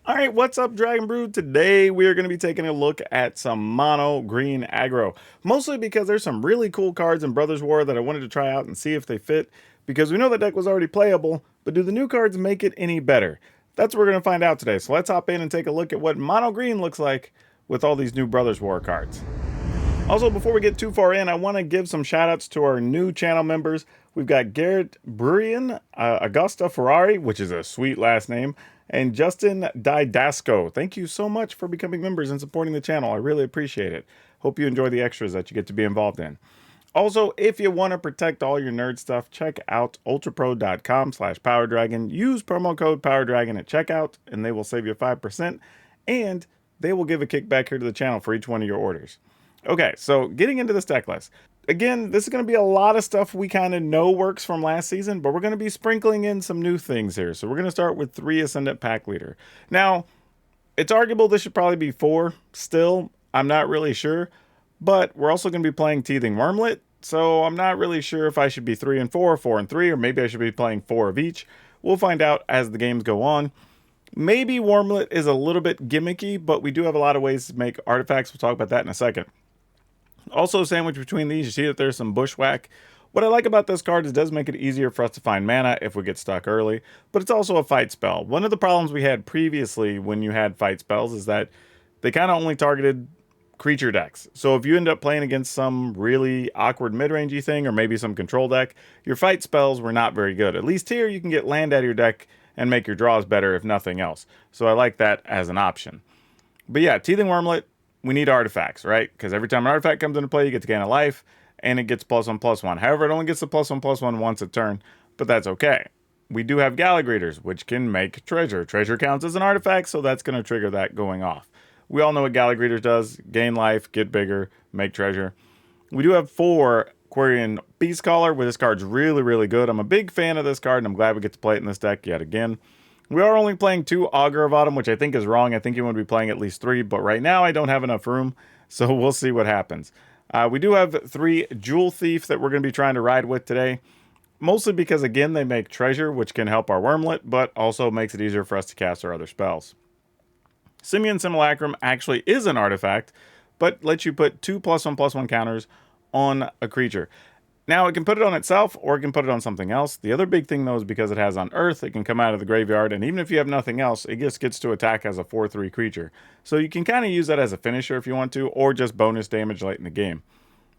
All right, what's up, Dragon Brood? Today we are going to be taking a look at some Mono Green Aggro, mostly because there's some really cool cards in Brothers War that I wanted to try out and see if they fit, because we know the deck was already playable, but do the new cards make it any better? That's what we're going to find out today, so let's hop in and take a look at what Mono Green looks like with all these new Brothers War cards. Also, before we get too far in, I want to give some shout outs to our new channel members. We've got Garrett Brurian, Augusta Ferrari, which is a sweet last name, and Justin Didasco. Thank you so much for becoming members and supporting the channel. I really appreciate it. Hope you enjoy the extras that you get to be involved in. Also, if you want to protect all your nerd stuff, check out ultrapro.com/PowrDragn. Use promo code PowrDragn at checkout, and they will save you 5%, and they will give a kickback here to the channel for each one of your orders. Okay, so getting into this deck list. Again, this is going to be a lot of stuff we kind of know works from last season, but we're going to be sprinkling in some new things here. So we're going to start with 3 Ascendant Pack Leader. Now, it's arguable this should probably be 4 still. I'm not really sure. But we're also going to be playing Teething Wormlet, so I'm not really sure if I should be 3 and 4, 4 and 3, or maybe I should be playing 4 of each. We'll find out as the games go on. Maybe Wormlet is a little bit gimmicky, but we do have a lot of ways to make artifacts. We'll talk about that in a second. Also, sandwiched between these, you see that there's some Bushwhack. What I like about this card is it does make it easier for us to find mana if we get stuck early, but it's also a fight spell. One of the problems we had previously when you had fight spells is that they kind of only targeted creature decks. So if you end up playing against some really awkward mid-rangey thing, or maybe some control deck, your fight spells were not very good. At least here you can get land out of your deck and make your draws better if nothing else. So I like that as an option. But yeah, Teething Wormlet, we need artifacts, right? Because every time an artifact comes into play, you get to gain a life, and it gets +1/+1. However, it only gets the +1/+1 once a turn, but that's okay. We do have Gallagreators, which can make treasure. Treasure counts as an artifact, so that's going to trigger that going off. We all know what Gallagreators does. Gain life, get bigger, make treasure. We do have 4 Quarian Beastcaller, where this card's really, really good. I'm a big fan of this card, and I'm glad we get to play it in this deck yet again. We are only playing 2 Augur of Autumn, which I think is wrong. I think you want to be playing at least 3, but right now I don't have enough room, so we'll see what happens. We do have 3 Jewel Thief that we're going to be trying to ride with today, mostly because, again, they make treasure, which can help our Wormlet, but also makes it easier for us to cast our other spells. Simian Simulacrum actually is an artifact, but lets you put 2 +1/+1 counters on a creature. Now, it can put it on itself, or it can put it on something else. The other big thing, though, is because it has on Earth, it can come out of the graveyard, and even if you have nothing else, it just gets to attack as a 4/3 creature. So you can kind of use that as a finisher if you want to, or just bonus damage late in the game.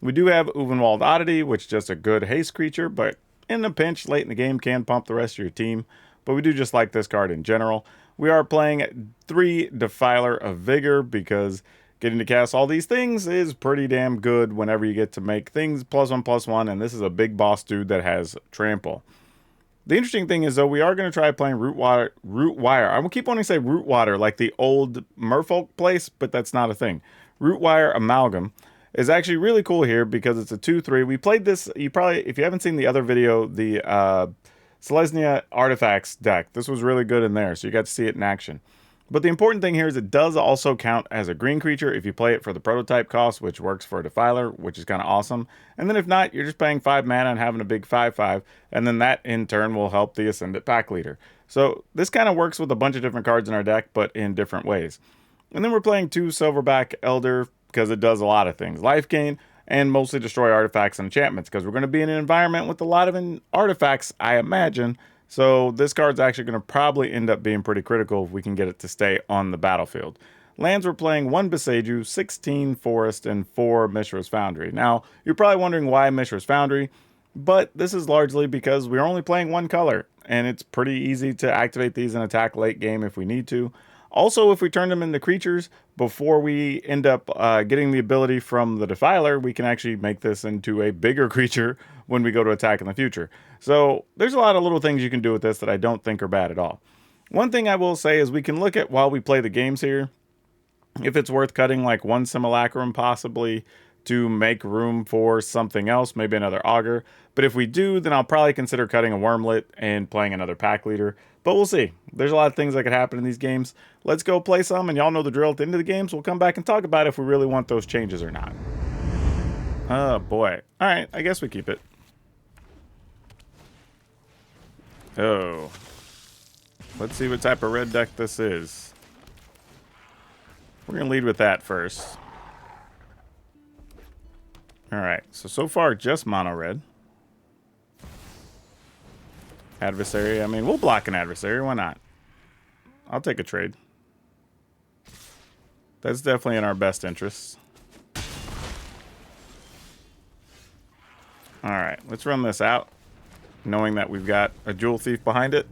We do have Uvenwald Oddity, which is just a good haste creature, but in a pinch late in the game can pump the rest of your team. But we do just like this card in general. We are playing 3 Defiler of Vigor, because getting to cast all these things is pretty damn good whenever you get to make things +1/+1, and this is a big boss dude that has trample. The interesting thing is, though, we are going to try playing Root Wire. I will keep wanting to say Root Water, like the old Merfolk place, but that's not a thing. Root Wire Amalgam is actually really cool here because it's a 2/3. We played this, if you haven't seen the other video, the Selesnya Artifacts deck, this was really good in there, so you got to see it in action. But the important thing here is it does also count as a green creature if you play it for the prototype cost, which works for a Defiler, which is kind of awesome. And then if not, you're just paying 5 mana and having a big 5/5, and then that in turn will help the Ascendant Pack Leader. So this kind of works with a bunch of different cards in our deck, but in different ways. And then we're playing 2 Silverback Elder because it does a lot of things. Life gain, and mostly destroy artifacts and enchantments, because we're going to be in an environment with a lot of artifacts, I imagine. So this card's actually going to probably end up being pretty critical if we can get it to stay on the battlefield. Lands, we're playing 1 Boseiju, 16 Forest, and 4 Mishra's Foundry. Now, you're probably wondering why Mishra's Foundry, but this is largely because we're only playing 1 color, and it's pretty easy to activate these and attack late game if we need to. Also, if we turn them into creatures before we end up getting the ability from the Defiler, we can actually make this into a bigger creature when we go to attack in the future. So there's a lot of little things you can do with this that I don't think are bad at all. One thing I will say is we can look at, while we play the games here, if it's worth cutting like 1 Simulacrum possibly to make room for something else, maybe another Augur. But if we do, then I'll probably consider cutting a Wormlet and playing another Pack Leader. But we'll see. There's a lot of things that could happen in these games. Let's go play some, and y'all know the drill at the end of the games. We'll come back and talk about if we really want those changes or not. Oh, boy. All right, I guess we keep it. Oh. Let's see what type of red deck this is. We're going to lead with that first. Alright, so far just mono red. Adversary, I mean, we'll block an adversary, why not? I'll take a trade. That's definitely in our best interests. Alright, let's run this out, knowing that we've got a Jewel Thief behind it.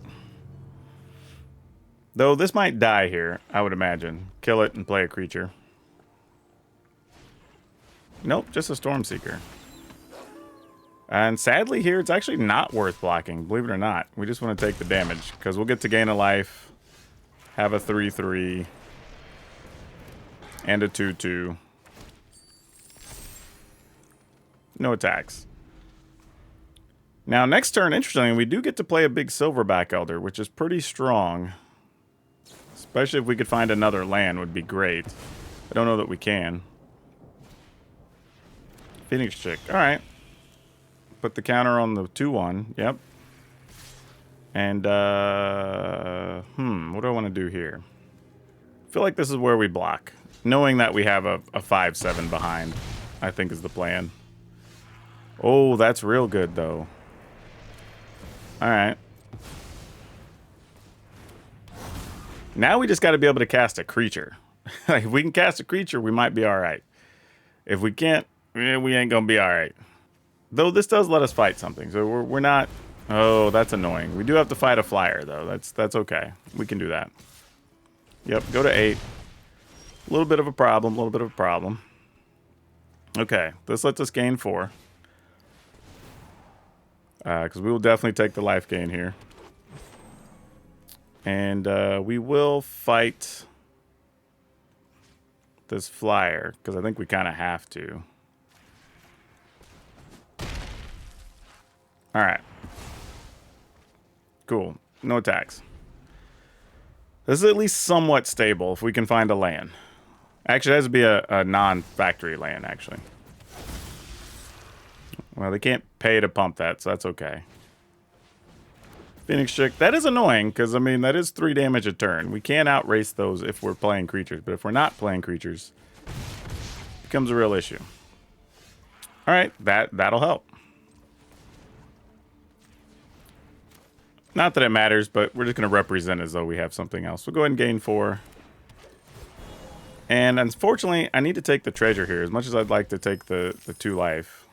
Though this might die here, I would imagine. Kill it and play a creature. Nope, just a Stormseeker. And sadly here, it's actually not worth blocking, believe it or not. We just want to take the damage, because we'll get to gain a life, have a 3/3, and a 2/2. No attacks. Now, next turn, interestingly, we do get to play a big Silverback Elder, which is pretty strong. Especially if we could find another land would be great. I don't know that we can. Phoenix Chick. Alright. Put the counter on the 2/1. Yep. And, what do I want to do here? I feel like this is where we block. Knowing that we have a 5/7 behind, I think is the plan. Oh, that's real good, though. Alright. Now we just got to be able to cast a creature. If we can cast a creature, we might be alright. If we can't, we ain't gonna be alright. Though this does let us fight something, so we're not... Oh, that's annoying. We do have to fight a flyer, though. That's okay. We can do that. Yep, go to 8. A little bit of a problem, Okay, this lets us gain 4. Because we will definitely take the life gain here. And we will fight this flyer, because I think we kind of have to. Alright. Cool. No attacks. This is at least somewhat stable if we can find a land. Actually, it has to be a non-factory land, actually. Well, they can't pay to pump that, so that's okay. Phoenix Chick, that is annoying, because, I mean, that is 3 damage a turn. We can outrace those if we're playing creatures, but if we're not playing creatures, it becomes a real issue. Alright, that'll help. Not that it matters, but we're just going to represent as though we have something else. We'll go ahead and gain 4. And unfortunately, I need to take the treasure here, as much as I'd like to take the 2 life.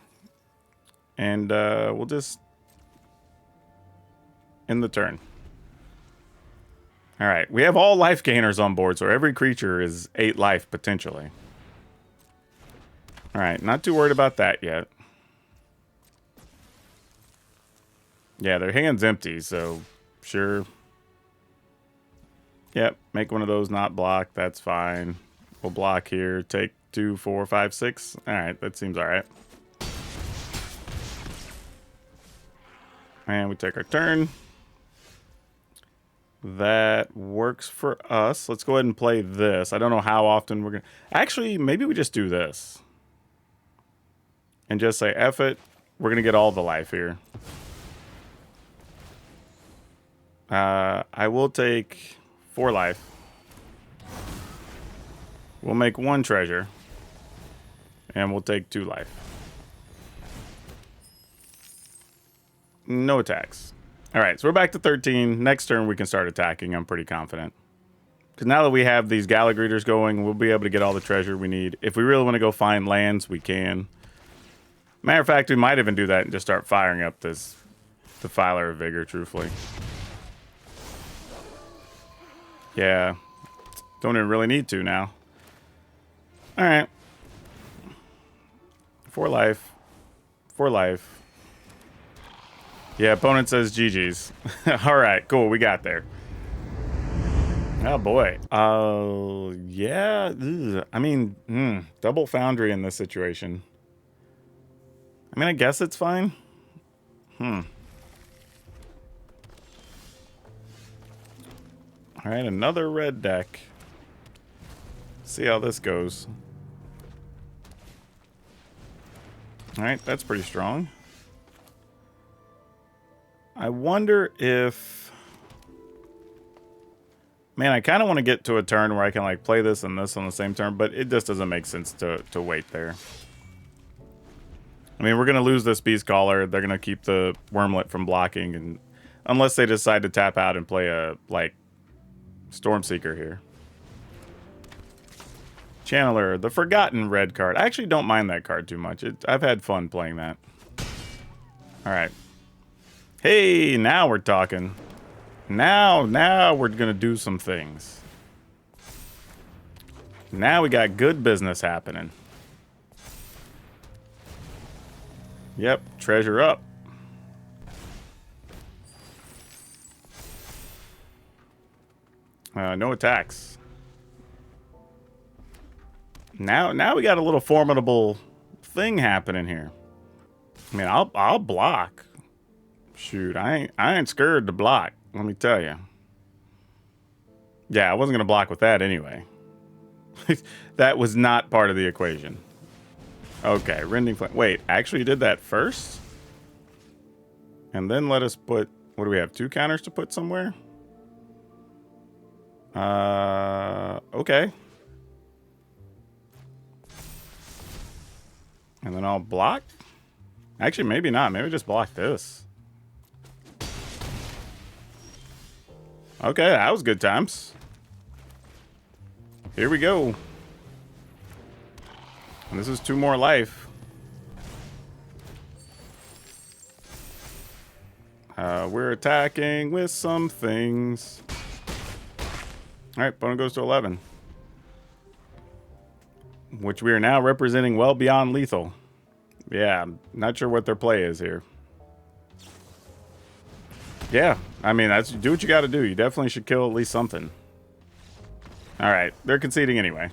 And we'll just end the turn. Alright, we have all life gainers on board, so every creature is 8 life, potentially. Alright, not too worried about that yet. Yeah, their hand's empty, so sure. Yep, make one of those not block, that's fine. We'll block here, take 2, 4, 5, 6. Alright, that seems alright. And we take our turn. That works for us. Let's go ahead and play this. I don't know how often we're going to... Actually, maybe we just do this. And just say, F it. We're going to get all the life here. I will take 4 life. We'll make 1 treasure. And we'll take 2 life. No attacks. Alright, so we're back to 13. Next turn we can start attacking, I'm pretty confident. Because now that we have these Gala Greeters going, we'll be able to get all the treasure we need. If we really want to go find lands, we can. Matter of fact, we might even do that and just start firing up this Defiler of Vigor, truthfully. Yeah. Don't even really need to now. Alright. 4 life. 4 life. Yeah, opponent says GG's. Alright, cool, we got there. Oh boy. Yeah. Ugh. I mean, double Foundry in this situation. I mean, I guess it's fine. Alright, another red deck. See how this goes. Alright, that's pretty strong. I wonder if... Man, I kind of want to get to a turn where I can like play this and this on the same turn, but it just doesn't make sense to wait there. I mean, we're going to lose this Beast Caller. They're going to keep the Wormlet from blocking, and unless they decide to tap out and play a, like, Stormseeker here. Channeler, the forgotten red card. I actually don't mind that card too much. I've had fun playing that. All right. Hey, now we're talking. Now we're going to do some things. Now we got good business happening. Yep, treasure up. No attacks. Now we got a little formidable thing happening here. I mean, I'll block. Shoot, I ain't scared to block. Let me tell you. Yeah, I wasn't gonna block with that anyway. That was not part of the equation. Okay, Rending Flame. Wait, actually you did that first? And then let us put... What do we have? 2 counters to put somewhere? Okay. And then I'll block? Actually, maybe not. Maybe just block this. Okay, that was good times. Here we go. And this is 2 more life. We're attacking with some things. Alright, opponent goes to 11. Which we are now representing well beyond lethal. Yeah, I'm not sure what their play is here. Yeah, I mean, that's do what you got to do. You definitely should kill at least something. Alright, they're conceding anyway.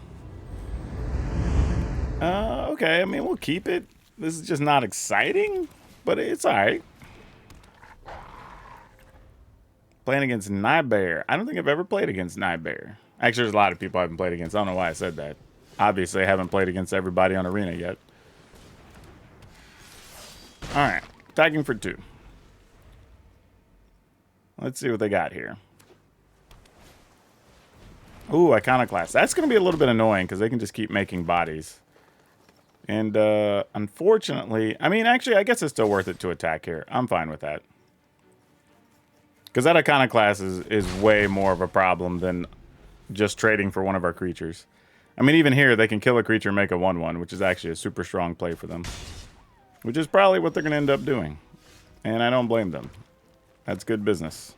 Okay, I mean, we'll keep it. This is just not exciting, but it's alright. Playing against Nightbear. I don't think I've ever played against Nightbear. Actually, there's a lot of people I haven't played against. I don't know why I said that. Obviously, I haven't played against everybody on Arena yet. Alright, attacking for 2. Let's see what they got here. Ooh, Iconoclast. That's going to be a little bit annoying because they can just keep making bodies. And unfortunately, I mean, actually, I guess it's still worth it to attack here. I'm fine with that. Because that Iconoclast is way more of a problem than just trading for one of our creatures. I mean, even here, they can kill a creature and make a 1/1, which is actually a super strong play for them. Which is probably what they're going to end up doing. And I don't blame them. That's good business.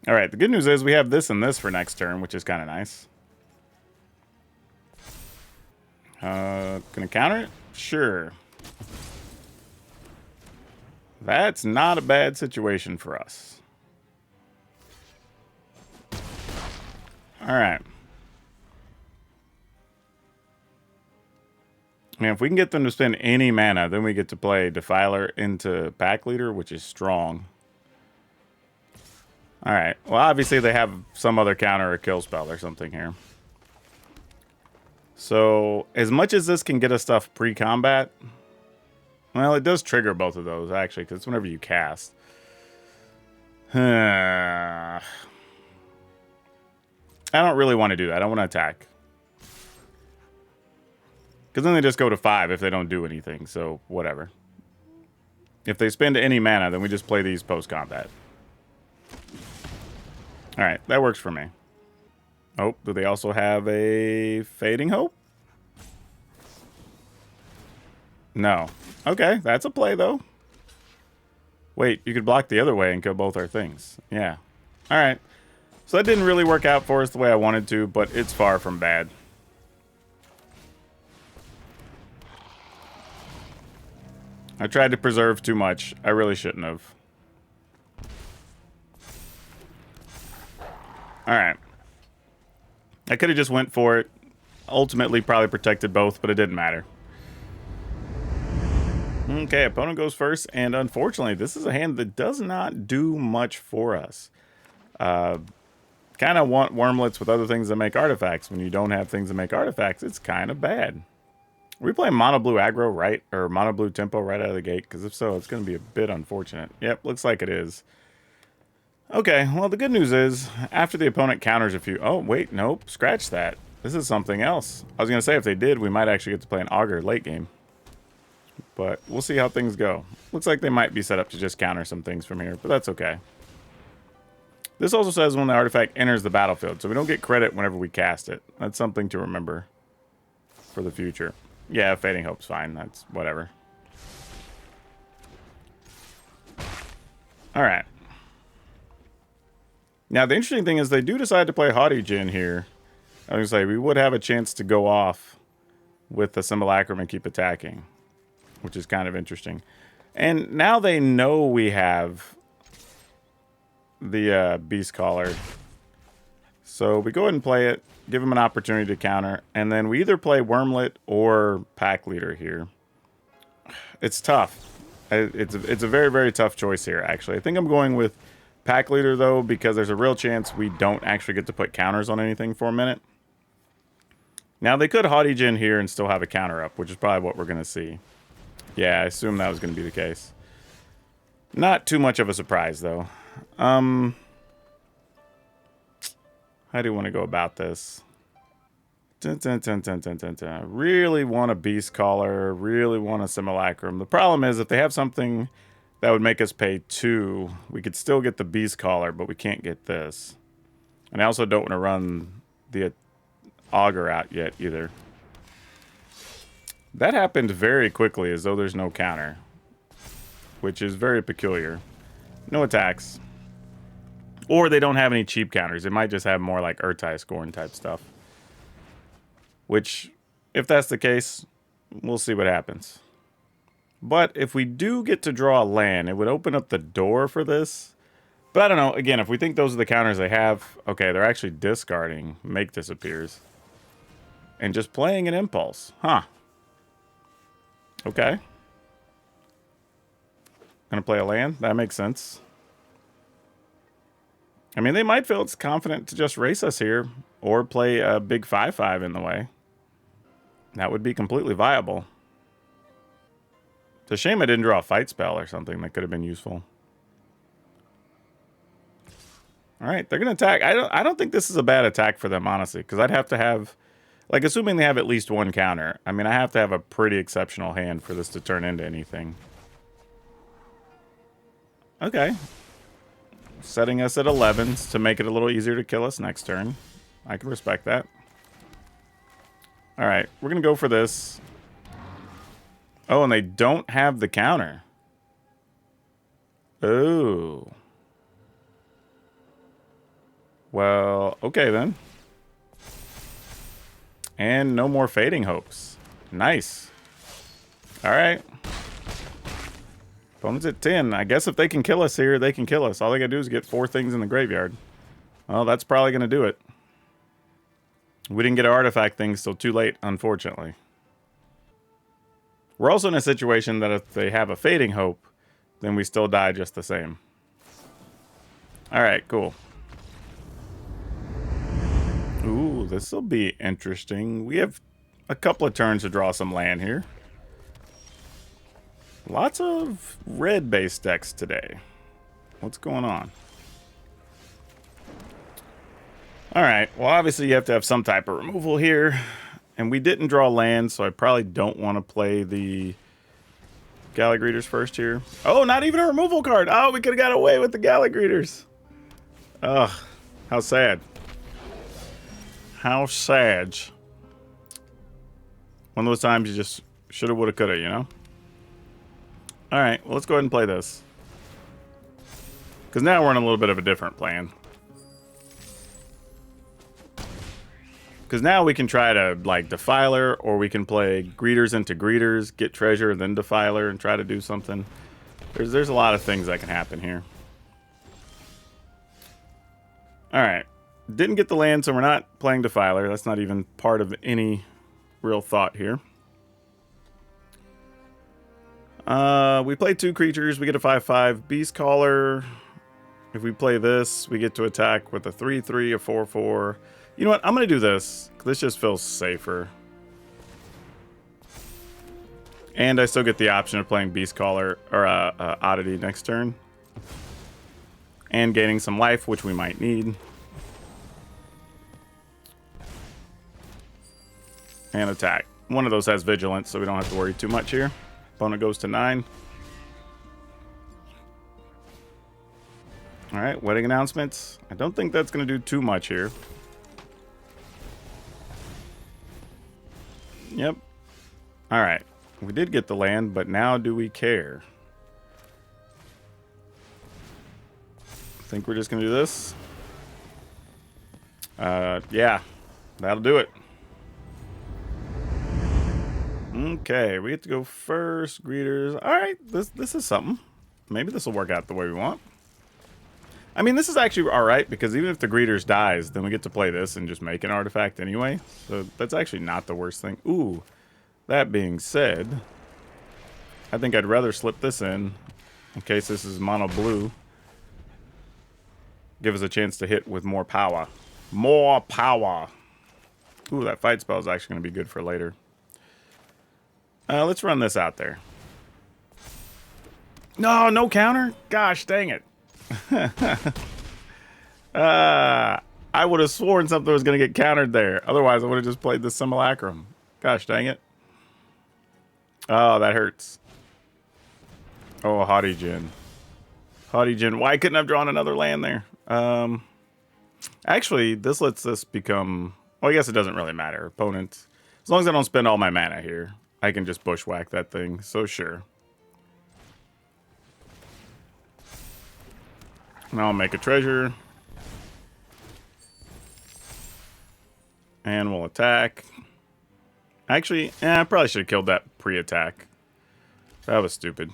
Alright, the good news is we have this and this for next turn, which is kind of nice. Gonna counter it? Sure. That's not a bad situation for us. Alright. Man, if we can get them to spend any mana, then we get to play Defiler into Pack Leader, which is strong. Alright, well obviously they have some other counter or kill spell or something here. So, as much as this can get us stuff pre-combat, well, it does trigger both of those, actually, because it's whenever you cast. I don't really want to do that. I want to attack. Because then they just go to 5 if they don't do anything, so whatever. If they spend any mana, then we just play these post-combat. Alright, that works for me. Oh, do they also have a Fading Hope? No. Okay, that's a play, though. Wait, you could block the other way and kill both our things. Yeah. Alright. So that didn't really work out for us the way I wanted to, but it's far from bad. I tried to preserve too much. I really shouldn't have. Alright. I could have just went for it. Ultimately, probably protected both, but it didn't matter. Okay, opponent goes first, and unfortunately, this is a hand that does not do much for us. Kind of want Wormlets with other things that make artifacts. When you don't have things that make artifacts, it's kind of bad. Are we playing Mono Blue Aggro right, or Mono Blue Tempo right out of the gate? Because if so, it's going to be a bit unfortunate. Yep, looks like it is. Okay, well, the good news is, after the opponent counters a few... Oh, wait, nope, scratch that. This is something else. I was going to say, if they did, we might actually get to play an Augur late game. But we'll see how things go. Looks like they might be set up to just counter some things from here, but that's okay. This also says when the artifact enters the battlefield, so we don't get credit whenever we cast it. That's something to remember for the future. Yeah, Fading Hope's fine. That's whatever. Alright. Now, the interesting thing is they do decide to play Haughty Djinn here. I was going to say, we would have a chance to go off with the Simulacrum and keep attacking, which is kind of interesting. And now they know we have the Beast Caller. So we go ahead and play it, give them an opportunity to counter, and then we either play Wormlet or Pack Leader here. It's tough. It's a very, very tough choice here, actually. I think I'm going with Pack Leader, though, because there's a real chance we don't actually get to put counters on anything for a minute. Now, they could Haughty Djinn here and still have a counter up, which is probably what we're going to see. Yeah, I assume that was going to be the case. Not too much of a surprise, though. How do you want to go about this? Really want a Beast Caller. Really want a Simulacrum. The problem is, if they have something that would make us pay 2, we could still get the Beast Caller, but we can't get this. And I also don't want to run the Augur out yet, either. That happened very quickly, as though there's no counter. Which is very peculiar. No attacks. Or they don't have any cheap counters. They might just have more like Urtai Scorn type stuff. Which, if that's the case, we'll see what happens. But if we do get to draw a land, it would open up the door for this. But I don't know. Again, if we think those are the counters they have, okay, they're actually discarding Make Disappears. And just playing an Impulse. Huh. Okay. Gonna play a land? That makes sense. I mean, they might feel it's confident to just race us here. Or play a big 5/5 in the way. That would be completely viable. It's a shame I didn't draw a fight spell or something that could have been useful. Alright, they're going to attack. I don't think this is a bad attack for them, honestly. Because I'd have to have... Like, assuming they have at least one counter. I mean, I have to have a pretty exceptional hand for this to turn into anything. Okay. Setting us at 11s to make it a little easier to kill us next turn. I can respect that. Alright, we're going to go for this. Oh, and they don't have the counter. Oh. Well, okay then. And no more Fading Hopes. Nice. Alright. Opponent's at 10. I guess if they can kill us here, they can kill us. All they gotta do is get 4 things in the graveyard. Well, that's probably gonna do it. We didn't get our artifact things till too late, unfortunately. We're also in a situation that if they have a Fading Hope, then we still die just the same. Alright, cool. Ooh, this will be interesting. We have a couple of turns to draw some land here. Lots of red-based decks today. What's going on? Alright, well obviously you have to have some type of removal here. And we didn't draw land, so I probably don't want to play the Gallagreeters first here. Oh, not even a removal card! Oh, we could have got away with the Gallagreeters! Ugh, how sad. How sad. One of those times you just shoulda, woulda, coulda, you know? Alright, well let's go ahead and play this. Because now we're in a little bit of a different plan. Because now we can try to, like, Defiler, or we can play Greeters into Greeters, get Treasure, then Defiler, and try to do something. There's a lot of things that can happen here. Alright. Didn't get the land, so we're not playing Defiler. That's not even part of any real thought here. We play 2 creatures. We get a 5/5 Beast Caller. If we play this, we get to attack with a 3/3, a 4/4. You know what? I'm going to do this. This just feels safer. And I still get the option of playing Beast Caller or Oddity next turn. And gaining some life, which we might need. And attack. One of those has vigilance, so we don't have to worry too much here. Opponent goes to 9. Alright, wedding announcements. I don't think that's going to do too much here. Yep. Alright. We did get the land, but now do we care? I think we're just going to do this. Yeah. That'll do it. Okay, we get to go first. Greeters. Alright, this is something. Maybe this will work out the way we want. I mean, this is actually alright, because even if the greeters dies, then we get to play this and just make an artifact anyway. So that's actually not the worst thing. Ooh, that being said, I think I'd rather slip this in case this is mono blue. Give us a chance to hit with more power. More power. Ooh, that fight spell is actually going to be good for later. Let's run this out there. No, no counter? Gosh, dang it. I would have sworn something was going to get countered there. Otherwise, I would have just played the Simulacrum. Gosh, dang it. Oh, that hurts. Oh, Haughty Djinn. Haughty Djinn. Why couldn't I have drawn another land there? Actually, this lets this become... Well, I guess it doesn't really matter. Opponent. As long as I don't spend all my mana here, I can just bushwhack that thing. So sure. Now I'll make a treasure. And we'll attack. Actually, I probably should have killed that pre-attack. That was stupid.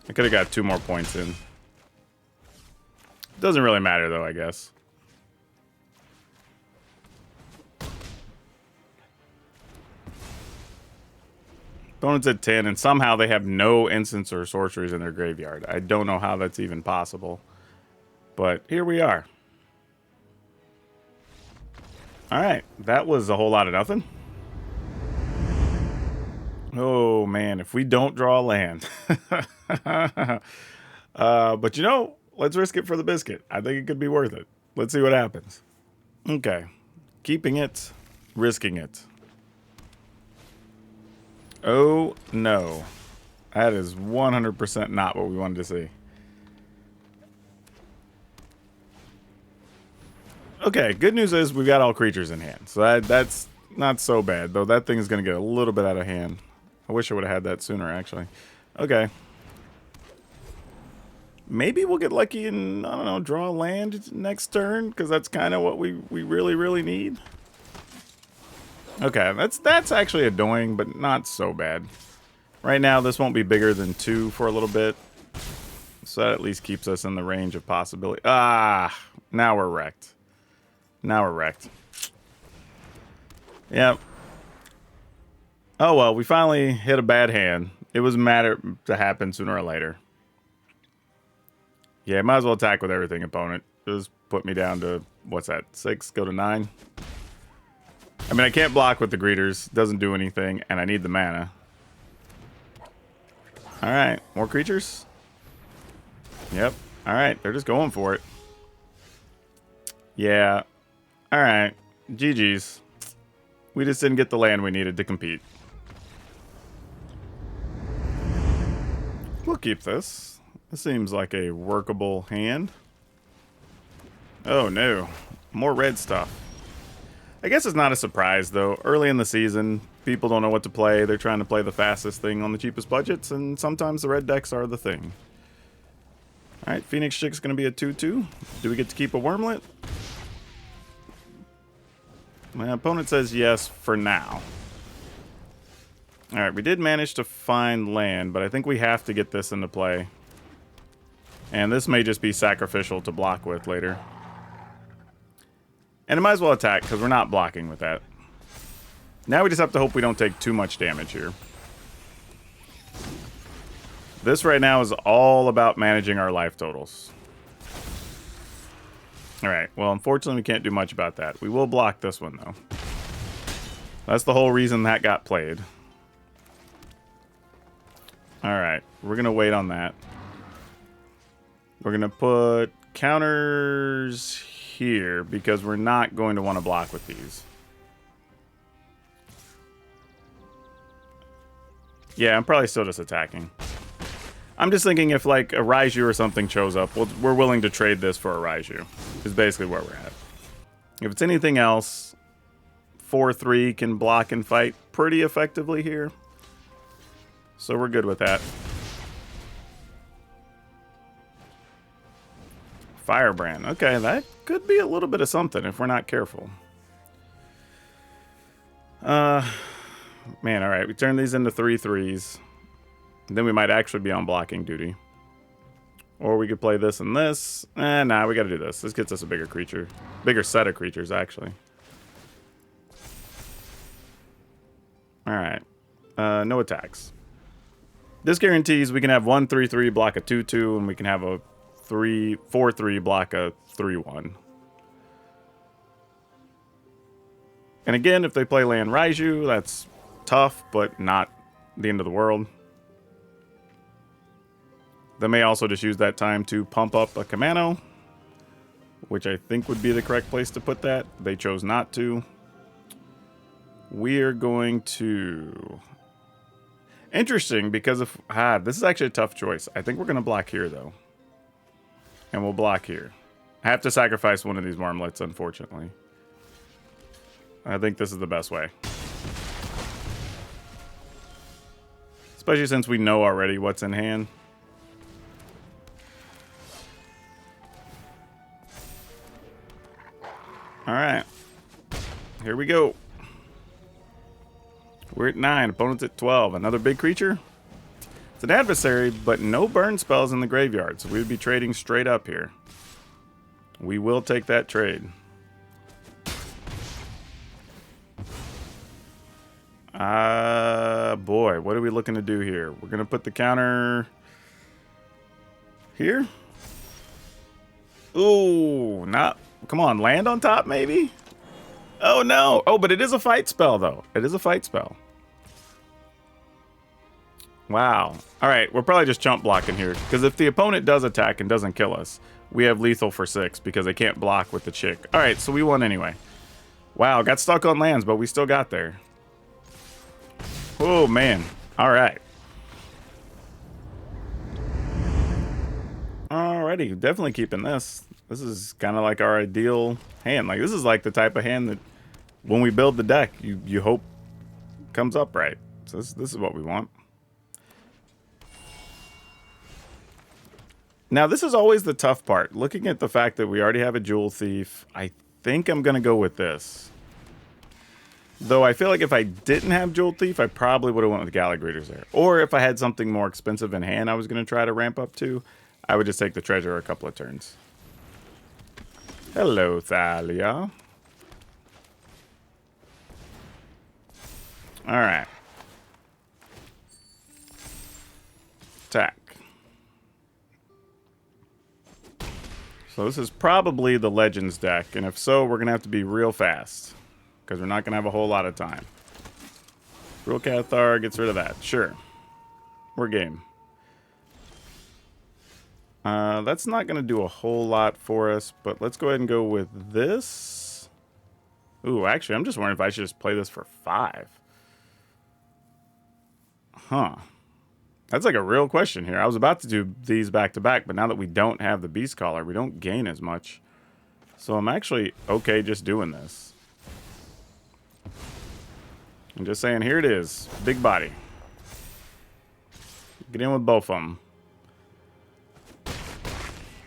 I could have got 2 more points in. Doesn't really matter though, I guess. Opponent's at 10, and somehow they have no instants or sorceries in their graveyard. I don't know how that's even possible. But here we are. Alright, that was a whole lot of nothing. Oh man, if we don't draw a land. But you know, let's risk it for the biscuit. I think it could be worth it. Let's see what happens. Okay, keeping it, risking it. Oh no, that is 100% not what we wanted to see. Okay, good news is we've got all creatures in hand, so that's not so bad, though that thing is going to get a little bit out of hand. I wish I would have had that sooner, actually. Okay. Maybe we'll get lucky and, I don't know, draw a land next turn, because that's kind of what we really, really need. Okay, that's actually annoying, but not so bad. Right now, this won't be bigger than 2 for a little bit, so that at least keeps us in the range of possibility. Ah, now we're wrecked. Now we're wrecked. Yep. Oh well, we finally hit a bad hand. It was matter to happen sooner or later. Yeah, might as well attack with everything, opponent. Just put me down to, what's that, 6, go to 9? I mean, I can't block with the greeters. Doesn't do anything, and I need the mana. Alright, more creatures? Yep. Alright, they're just going for it. Yeah. Alright, GG's. We just didn't get the land we needed to compete. We'll keep this. This seems like a workable hand. Oh no, more red stuff. I guess it's not a surprise though. Early in the season, people don't know what to play. They're trying to play the fastest thing on the cheapest budgets, and sometimes the red decks are the thing. Alright, Phoenix Chick's going to be a 2-2. Do we get to keep a Wormlet? My opponent says yes for now. Alright, we did manage to find land, but I think we have to get this into play. And this may just be sacrificial to block with later. And I might as well attack, because we're not blocking with that. Now we just have to hope we don't take too much damage here. This right now is all about managing our life totals. Alright, well, unfortunately we can't do much about that. We will block this one, though. That's the whole reason that got played. Alright, we're going to wait on that. We're going to put counters here because we're not going to want to block with these. Yeah, I'm probably still just attacking. I'm just thinking if like a Raiju or something shows up, we're willing to trade this for a Raiju. Is basically where we're at. If it's anything else, 4/3 can block and fight pretty effectively here. So we're good with that. Firebrand. Okay, that could be a little bit of something if we're not careful. Man, alright. We turn these into 3/3s. Then we might actually be on blocking duty. Or we could play this and this. Nah, we gotta do this. This gets us a bigger creature. Bigger set of creatures, actually. Alright. No attacks. This guarantees we can have 1 3/3 block a 2/2, and we can have a 4/3 block a 3/1. And again, if they play land Raiju, that's tough, but not the end of the world. They may also just use that time to pump up a Kamano, which I think would be the correct place to put that. They chose not to. We are going to... Interesting, because if... this is actually a tough choice. I think we're going to block here, though. And we'll block here. I have to sacrifice one of these Marmlets, unfortunately. I think this is the best way. Especially since we know already what's in hand. Alright. Here we go. We're at 9. Opponent's at 12. Another big creature? It's an adversary, but no burn spells in the graveyard, so we would be trading straight up here. We will take that trade. Boy, what are we looking to do here? We're going to put the counter here. Ooh, not... Come on, land on top, maybe? Oh, no. Oh, but it is a fight spell, though. It is a fight spell. Wow. All right, we're probably just chump blocking here. Because if the opponent does attack and doesn't kill us, we have lethal for 6 because they can't block with the chick. All right, so we won anyway. Wow, got stuck on lands, but we still got there. Oh, man. All right. Alrighty, definitely keeping this. This is kind of like our ideal hand. Like, this is like the type of hand that when we build the deck, you hope comes up right. So this is what we want. Now, this is always the tough part. Looking at the fact that we already have a Jewel Thief, I think I'm going to go with this. Though I feel like if I didn't have Jewel Thief, I probably would have went with Galley Greeters there. Or if I had something more expensive in hand I was going to try to ramp up to, I would just take the Treasure a couple of turns. Hello, Thalia. Alright. Attack. So this is probably the Legends deck, and if so, we're going to have to be real fast. Because we're not going to have a whole lot of time. Real Cathar gets rid of that. Sure. We're game. That's not going to do a whole lot for us, but let's go ahead and go with this. Ooh, actually, I'm just wondering if I should just play this for 5. Huh. That's like a real question here. I was about to do these back to back, but now that we don't have the Beast Collar, we don't gain as much. So I'm actually okay just doing this. I'm just saying, here it is. Big body. Get in with both of them.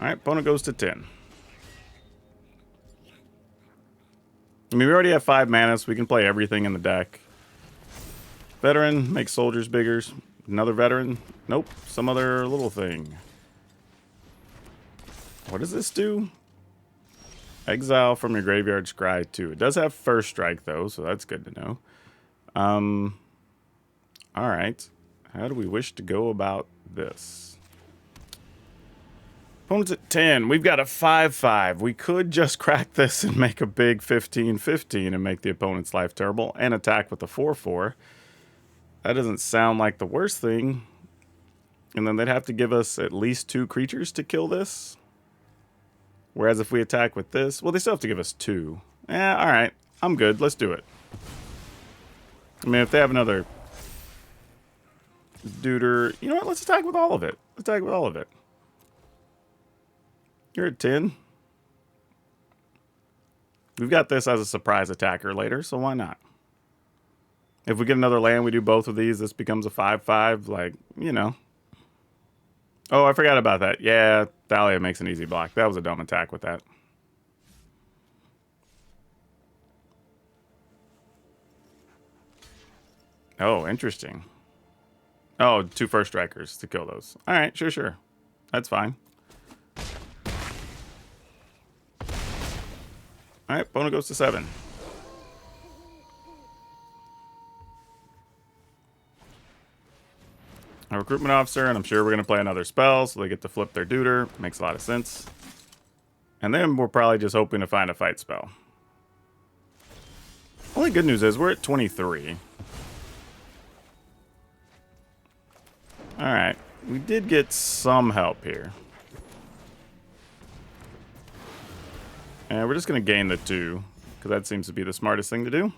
Alright, opponent goes to 10. I mean, we already have 5 mana, so we can play everything in the deck. Veteran, makes soldiers bigger. Another veteran. Nope, some other little thing. What does this do? Exile from your graveyard scry 2. It does have first strike, though, so that's good to know. Alright. How do we wish to go about this? Opponent's at 10. We've got a 5/5. We could just crack this and make a big 15/15 and make the opponent's life terrible and attack with a 4/4. That doesn't sound like the worst thing. And then they'd have to give us at least 2 creatures to kill this. Whereas if we attack with this, well, they still have to give us 2. Yeah, all right. I'm good. Let's do it. I mean, if they have another duder, you know what? Let's attack with all of it. Let's attack with all of it. You're at 10. We've got this as a surprise attacker later, so why not? If we get another land, we do both of these, this becomes a 5/5, like, you know. Oh, I forgot about that. Yeah, Thalia makes an easy block. That was a dumb attack with that. Oh, interesting. Oh, 2 first strikers to kill those. All right, sure. That's fine. All right, Bono goes to 7. A recruitment officer, and I'm sure we're going to play another spell, so they get to flip their duder. Makes a lot of sense. And then we're probably just hoping to find a fight spell. Only good news is we're at 23. Alright, we did get some help here. And we're just going to gain the 2, because that seems to be the smartest thing to do.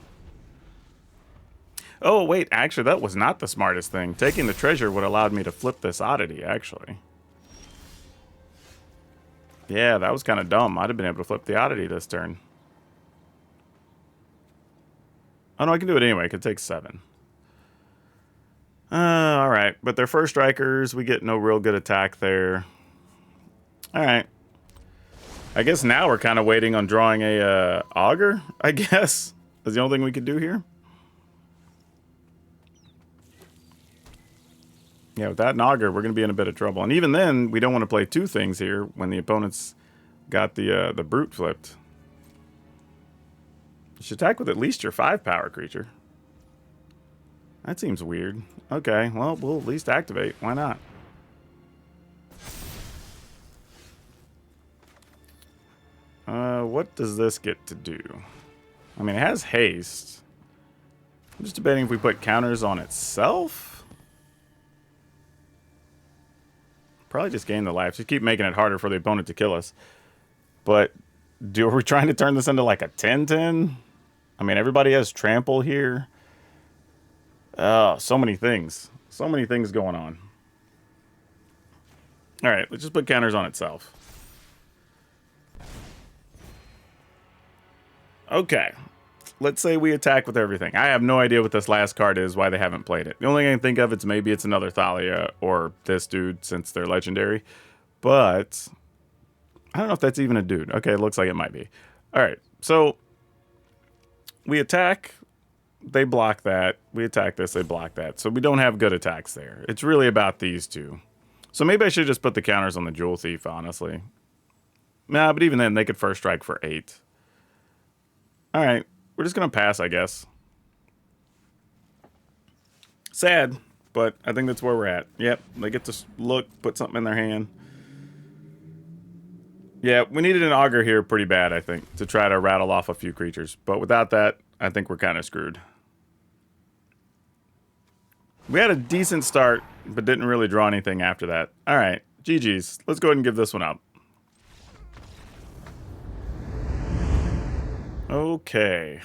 Oh, wait, actually, that was not the smartest thing. Taking the treasure would have allowed me to flip this oddity, actually. Yeah, that was kind of dumb. I'd have been able to flip the oddity this turn. Oh, no, I can do it anyway. It could take 7. Alright, but they're first strikers. We get no real good attack there. Alright. I guess now we're kind of waiting on drawing a auger, I guess. That's the only thing we could do here. Yeah, with that and auger, we're going to be in a bit of trouble. And even then, we don't want to play 2 things here when the opponent's got the brute flipped. You should attack with at least your 5 power creature. That seems weird. Okay, well, we'll at least activate. Why not? What does this get to do? I mean, it has haste. I'm just debating if we put counters on itself. Probably just gain the life. Just keep making it harder for the opponent to kill us. But are we trying to turn this into like a 10-10? I mean, everybody has trample here. Oh, so many things. So many things going on. All right, let's just put counters on itself. Okay. Let's say we attack with everything. I have no idea what this last card is, why they haven't played it. The only thing I can think of is maybe it's another Thalia or this dude since they're legendary. But I don't know if that's even a dude. Okay, it looks like it might be. All right, so we attack. They block that. We attack this. They block that. So we don't have good attacks there. It's really about these 2. So maybe I should just put the counters on the Jewel Thief, honestly. Nah, but even then, they could first strike for 8. All right. We're just going to pass, I guess. Sad, but I think that's where we're at. Yep, they get to look, put something in their hand. Yeah, we needed an auger here pretty bad, I think, to try to rattle off a few creatures. But without that, I think we're kind of screwed. We had a decent start, but didn't really draw anything after that. All right, GG's. Let's go ahead and give this one up. Okay.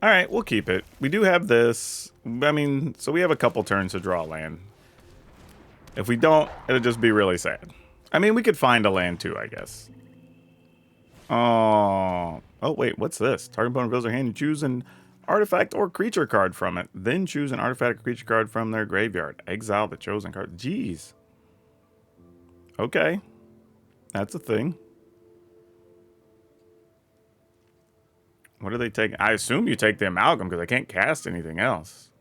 All right, we'll keep it. We do have this. I mean, so we have a couple turns to draw land. If we don't, it'll just be really sad. I mean, we could find a land too, I guess. Oh, wait, what's this? Target opponent reveals their hand and choose an artifact or creature card from it. Then choose an artifact or creature card from their graveyard. Exile the chosen card. Jeez. Okay. That's a thing. What do they take? I assume you take the Amalgam because I can't cast anything else.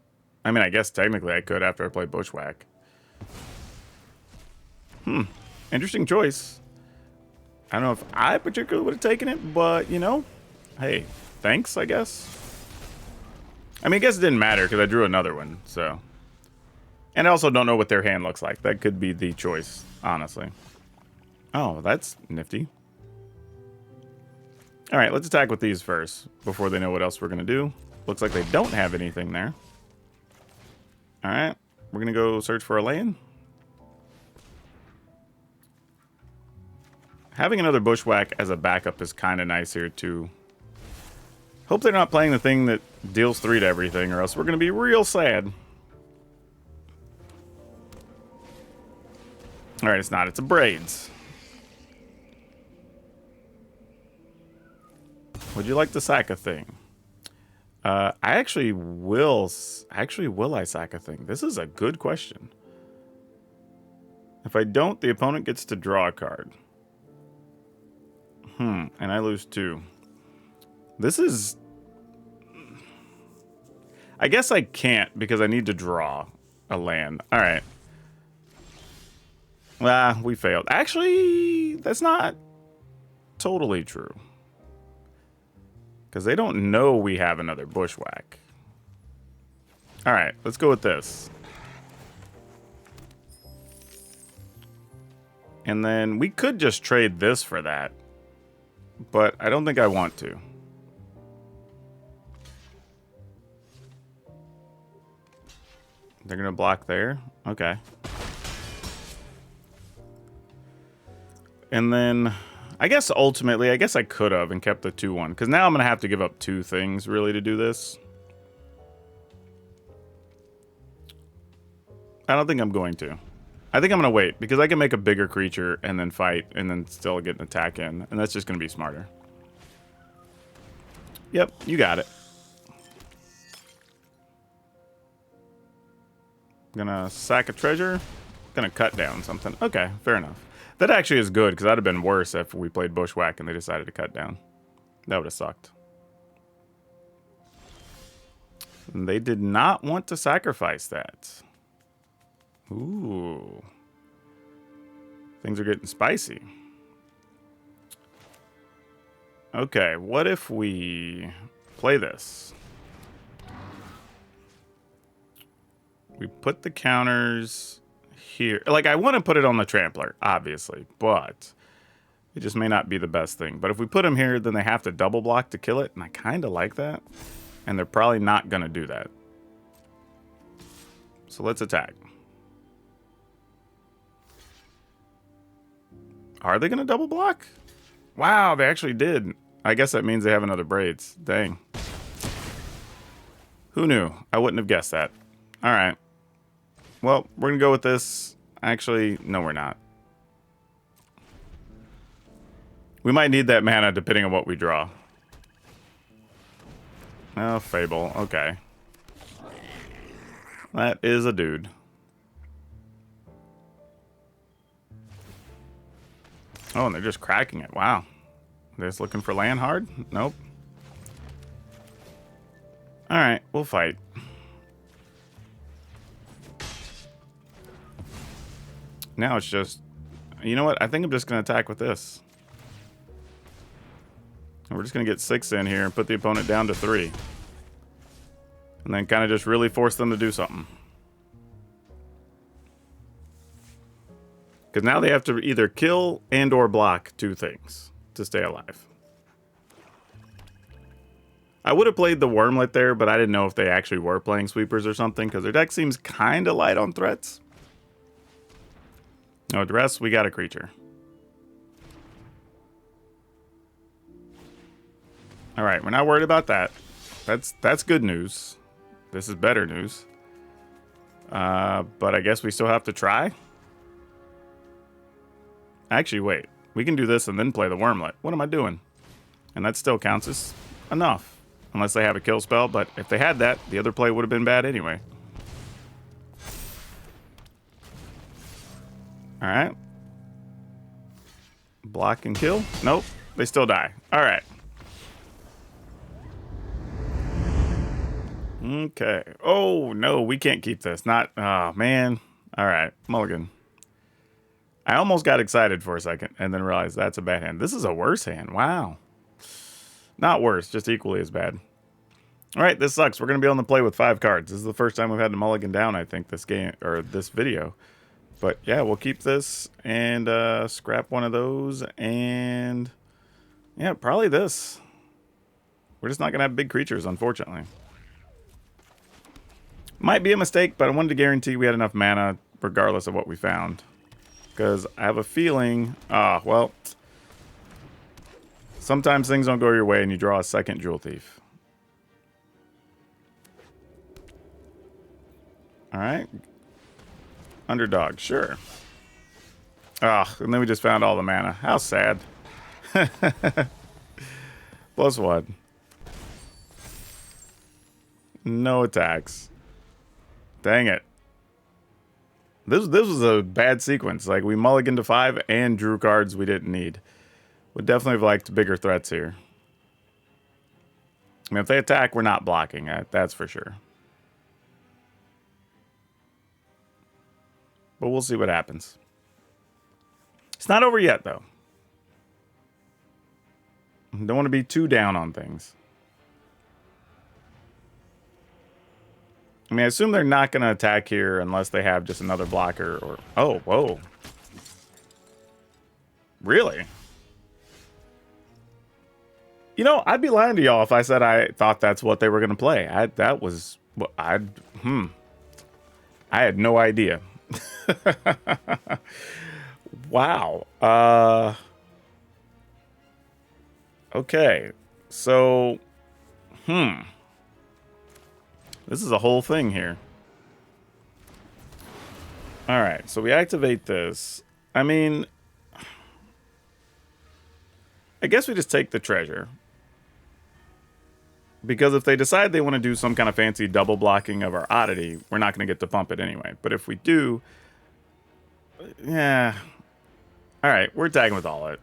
I mean, I guess technically I could after I play Bushwhack. Interesting choice. I don't know if I particularly would have taken it, but, you know, hey, thanks, I guess. I mean, I guess it didn't matter because I drew another one, so. And I also don't know what their hand looks like. That could be the choice, honestly. Oh, that's nifty. All right, let's attack with these first before they know what else we're going to do. Looks like they don't have anything there. All right, we're going to go search for a land. Having another Bushwhack as a backup is kind of nice here, too. Hope they're not playing the thing that deals 3 to everything, or else we're going to be real sad. Alright, it's not. It's a Braids. Would you like to sack a thing? I actually will. Will I sack a thing? This is a good question. If I don't, the opponent gets to draw a card. And I lose 2. This is... I guess I can't because I need to draw a land. Alright. Well, we failed. Actually, that's not totally true. Because they don't know we have another Bushwhack. Alright, let's go with this. And then we could just trade this for that. But I don't think I want to. They're going to block there? Okay. And then, I guess ultimately, I guess I could have and kept the 2-1. Because now I'm going to have to give up 2 things, really, to do this. I don't think I'm going to. I think I'm going to wait, because I can make a bigger creature and then fight, and then still get an attack in. And that's just going to be smarter. Yep, you got it. Gonna sack a treasure. Gonna cut down something. Okay, fair enough. That actually is good, because that'd have been worse if we played Bushwhack and they decided to cut down. That would have sucked. And they did not want to sacrifice that. Ooh. Things are getting spicy. Okay, what if we play this? We put the counters here. Like, I want to put it on the Trampler, obviously, but it just may not be the best thing. But if we put them here, then they have to double block to kill it, and I kind of like that. And they're probably not going to do that. So let's attack. Are they going to double block? Wow, they actually did. I guess that means they have another Braids. Dang. Who knew? I wouldn't have guessed that. All right. Well, we're going to go with this. Actually, no, we're not. We might need that mana depending on what we draw. Oh, Fable. Okay. That is a dude. Oh, and they're just cracking it. Wow. They're just looking for land hard? Nope. Alright, we'll fight. Now it's just... You know what? I think I'm just going to attack with this. And we're just going to get 6 in here and put the opponent down to 3. And then kind of just really force them to do something. Because now they have to either kill and or block 2 things to stay alive. I would have played the Wormlet there, but I didn't know if they actually were playing sweepers or something, because their deck seems kind of light on threats. No, the rest, we got a creature. Alright, we're not worried about that. That's good news. This is better news. But I guess we still have to try. Actually, wait. We can do this and then play the Wormlet. What am I doing? And that still counts as enough. Unless they have a kill spell, but if they had that, the other play would have been bad anyway. Alright. Block and kill? Nope. They still die. Alright. Okay. Oh, no. We can't keep this. Not... Oh, man. Alright. Mulligan. I almost got excited for a second and then realized that's a bad hand. This is a worse hand. Wow. Not worse, just equally as bad. All right, this sucks. We're going to be on the play with 5 cards. This is the first time we've had to mulligan down, I think, this game or this video. But yeah, we'll keep this and scrap one of those. And yeah, probably this. We're just not going to have big creatures, unfortunately. Might be a mistake, but I wanted to guarantee we had enough mana regardless of what we found. Because I have a feeling... well, Sometimes things don't go your way and you draw a second Jewel Thief. Alright. Underdog, sure. Ah, and then we just found all the mana. How sad. +1. No attacks. Dang it. This was a bad sequence. Like, we mulliganed to 5 and drew cards we didn't need. Would definitely have liked bigger threats here. I mean, if they attack, we're not blocking. That's for sure. But we'll see what happens. It's not over yet, though. Don't want to be too down on things. I mean, I assume they're not going to attack here unless they have just another blocker or... Oh, whoa. Really? You know, I'd be lying to y'all if I said I thought that's what they were going to play. I had no idea. Wow. Okay. So, this is a whole thing here. All right, so we activate this. I mean, I guess we just take the treasure. Because if they decide they want to do some kind of fancy double blocking of our oddity, we're not going to get to pump it anyway. But if we do, yeah. All right, we're tagging with all it.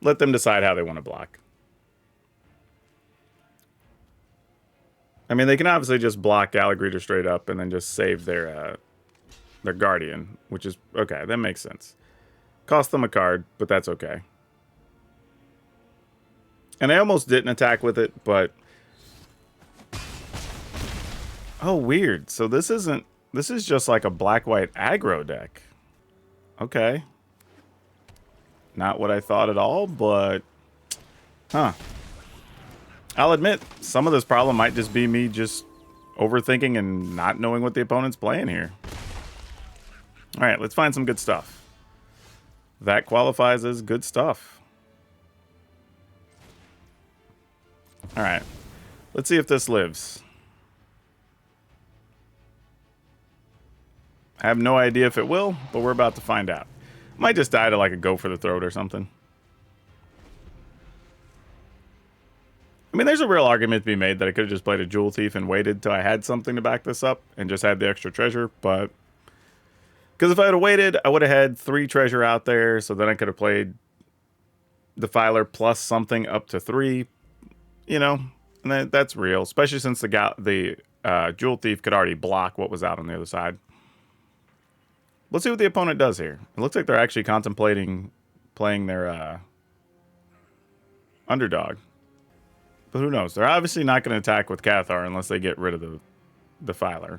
Let them decide how they want to block. I mean, they can obviously just block Gallagher straight up and then just save their Guardian, which is okay. That makes sense. Cost them a card, but that's okay. And I almost didn't attack with it, but... Oh, weird. So this isn't... This is just like a black-white aggro deck. Okay. Not what I thought at all, but... Huh. I'll admit, some of this problem might just be me just overthinking and not knowing what the opponent's playing here. Alright, let's find some good stuff. That qualifies as good stuff. Alright. Let's see if this lives. I have no idea if it will, but we're about to find out. Might just die to like a go for the throat or something. I mean, there's a real argument to be made that I could have just played a Jewel Thief and waited till I had something to back this up and just had the extra treasure, but... Because if I had waited, I would have had 3 treasure out there, so then I could have played Defiler plus something up to 3, you know, and that's real, especially since the Jewel Thief could already block what was out on the other side. Let's see what the opponent does here. It looks like they're actually contemplating playing their underdog. But who knows? They're obviously not going to attack with Cathar unless they get rid of the Defiler.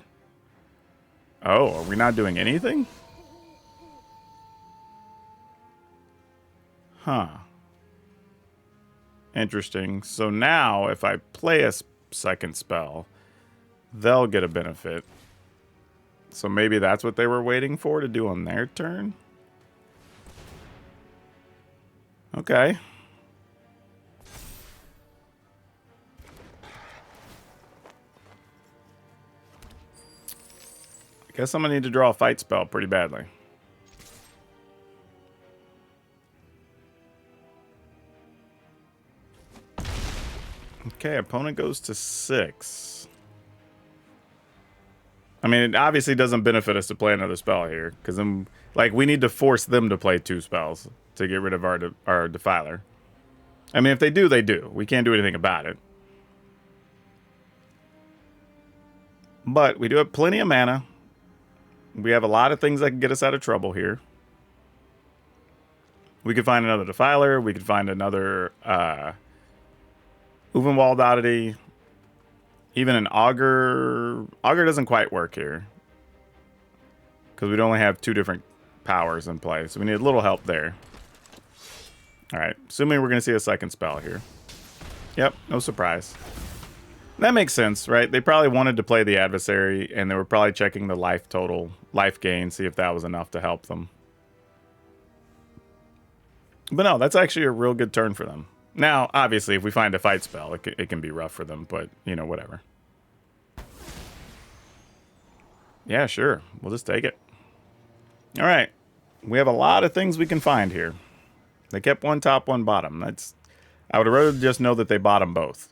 Oh, are we not doing anything? Huh. Interesting. So now, if I play a second spell, they'll get a benefit. So maybe that's what they were waiting for to do on their turn? Okay. Guess I'm going to need to draw a fight spell pretty badly. Okay, opponent goes to 6. I mean, it obviously doesn't benefit us to play another spell here. Because like, we need to force them to play 2 spells to get rid of our Defiler. I mean, if they do, they do. We can't do anything about it. But we do have plenty of mana. We have a lot of things that can get us out of trouble here. We could find another Defiler. We could find another Uvenwald oddity. Even an Augur. Augur doesn't quite work here. Because we'd only have 2 different powers in play. So we need a little help there. Alright. Assuming we're going to see a second spell here. Yep. No surprise. That makes sense, right? They probably wanted to play the adversary, and they were probably checking the life total, life gain, see if that was enough to help them. But no, that's actually a real good turn for them. Now, obviously, if we find a fight spell, it can be rough for them, but, you know, whatever. Yeah, sure. We'll just take it. All right. We have a lot of things we can find here. They kept one top, one bottom. I would rather just know that they bottom both.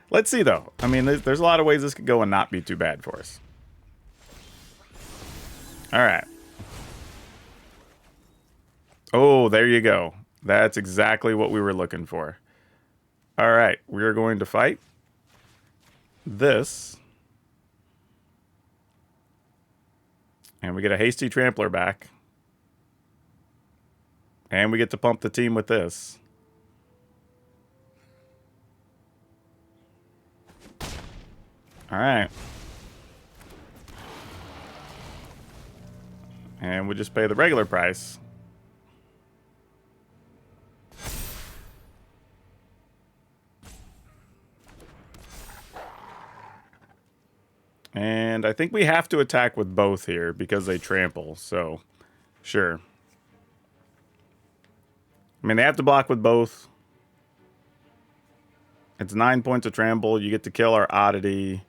Let's see, though. I mean, there's a lot of ways this could go and not be too bad for us. All right. Oh, there you go. That's exactly what we were looking for. All right. We are going to fight this. And we get a Hasty Trampler back. And we get to pump the team with this. All right. And we just pay the regular price. And I think we have to attack with both here because they trample, so sure. I mean, they have to block with both. It's 9 points of trample. You get to kill our oddity.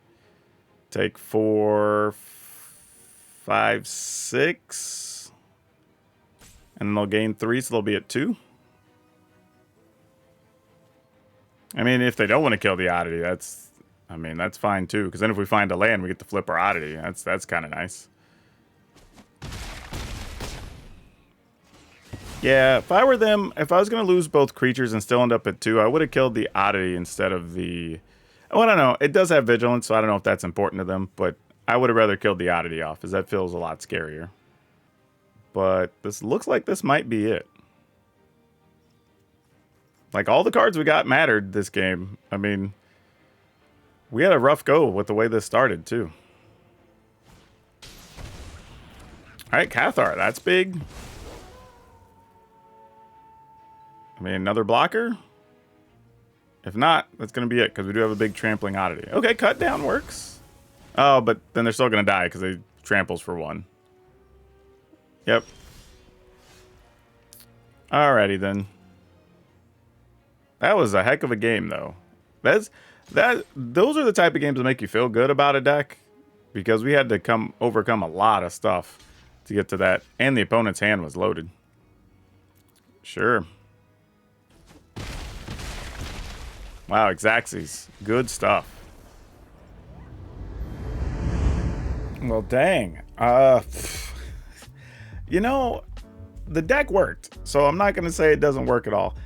Take 4, 5, 6. And they'll gain 3, so they'll be at 2. I mean, if they don't want to kill the oddity, that's fine too. Because then if we find a land, we get to flip our oddity. That's kind of nice. Yeah, if I were them, if I was going to lose both creatures and still end up at 2, I would have killed the oddity instead of the... Oh, I don't know. It does have vigilance, so I don't know if that's important to them. But I would have rather killed the oddity off, as that feels a lot scarier. But this looks like this might be it. Like, all the cards we got mattered this game. I mean, we had a rough go with the way this started, too. All right, Cathar, that's big. I mean, another blocker? If not, that's going to be it, because we do have a big trampling oddity. Okay, cut down works. Oh, but then they're still going to die, because they tramples for 1. Yep. Alrighty, then. That was a heck of a game, though. Those are the type of games that make you feel good about a deck, because we had to overcome a lot of stuff to get to that, and the opponent's hand was loaded. Sure. Wow, Xaxes. Good stuff. Well, dang. You know, the deck worked, so I'm not going to say it doesn't work at all.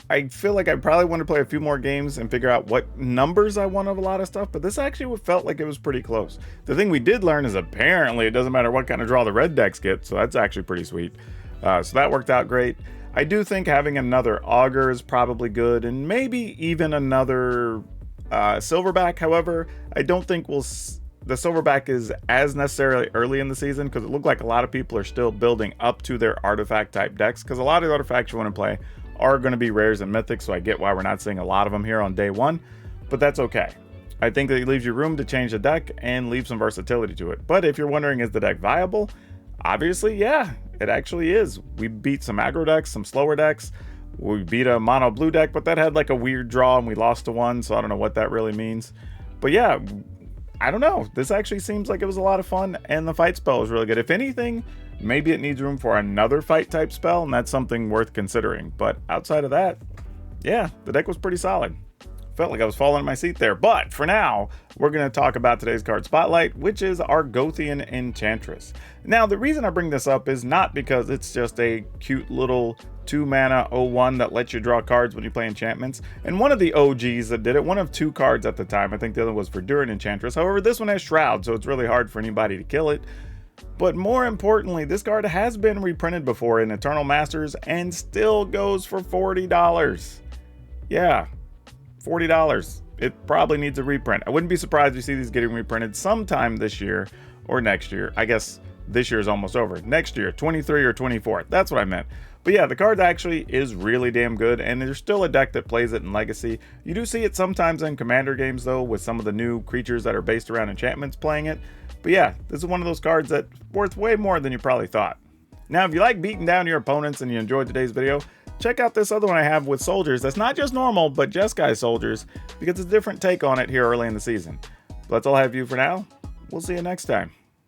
I feel like I probably want to play a few more games and figure out what numbers I want of a lot of stuff, but this actually felt like it was pretty close. The thing we did learn is apparently it doesn't matter what kind of draw the red decks get, so that's actually pretty sweet. So that worked out great. I do think having another Augur is probably good, and maybe even another Silverback. However, I don't think the Silverback is as necessarily early in the season, because it looked like a lot of people are still building up to their artifact type decks, because a lot of the artifacts you want to play are going to be rares and mythics, so I get why we're not seeing a lot of them here on day 1, but that's okay. I think that it leaves you room to change the deck and leave some versatility to it. But if you're wondering, is the deck viable? Obviously, yeah, it actually is. We beat some aggro decks, some slower decks. We beat a mono blue deck, but that had like a weird draw and we lost to 1, so I don't know what that really means. But yeah, I don't know. This actually seems like it was a lot of fun, and the fight spell was really good. If anything, maybe it needs room for another fight type spell, and that's something worth considering. But outside of that, yeah, the deck was pretty solid. Felt like I was falling in my seat there. But for now, we're going to talk about today's card spotlight, which is Argothian Enchantress. Now, the reason I bring this up is not because it's just a cute little 2-mana 0/1 that lets you draw cards when you play enchantments. And one of the OGs that did it, one of 2 cards at the time, I think the other was for Durin Enchantress. However, this one has Shroud, so it's really hard for anybody to kill it. But more importantly, this card has been reprinted before in Eternal Masters and still goes for $40. Yeah, $40. It probably needs a reprint. I wouldn't be surprised to see these getting reprinted sometime this year or next year. I guess this year is almost over. Next year, 23 or 24. That's what I meant. But yeah, the card actually is really damn good, and there's still a deck that plays it in Legacy. You do see it sometimes in Commander games, though, with some of the new creatures that are based around enchantments playing it. But yeah, this is one of those cards that's worth way more than you probably thought. Now, if you like beating down your opponents and you enjoyed today's video, check out this other one I have with soldiers that's not just normal, but Jeskai soldiers, because it's a different take on it here early in the season. But that's all I have for you for now. We'll see you next time.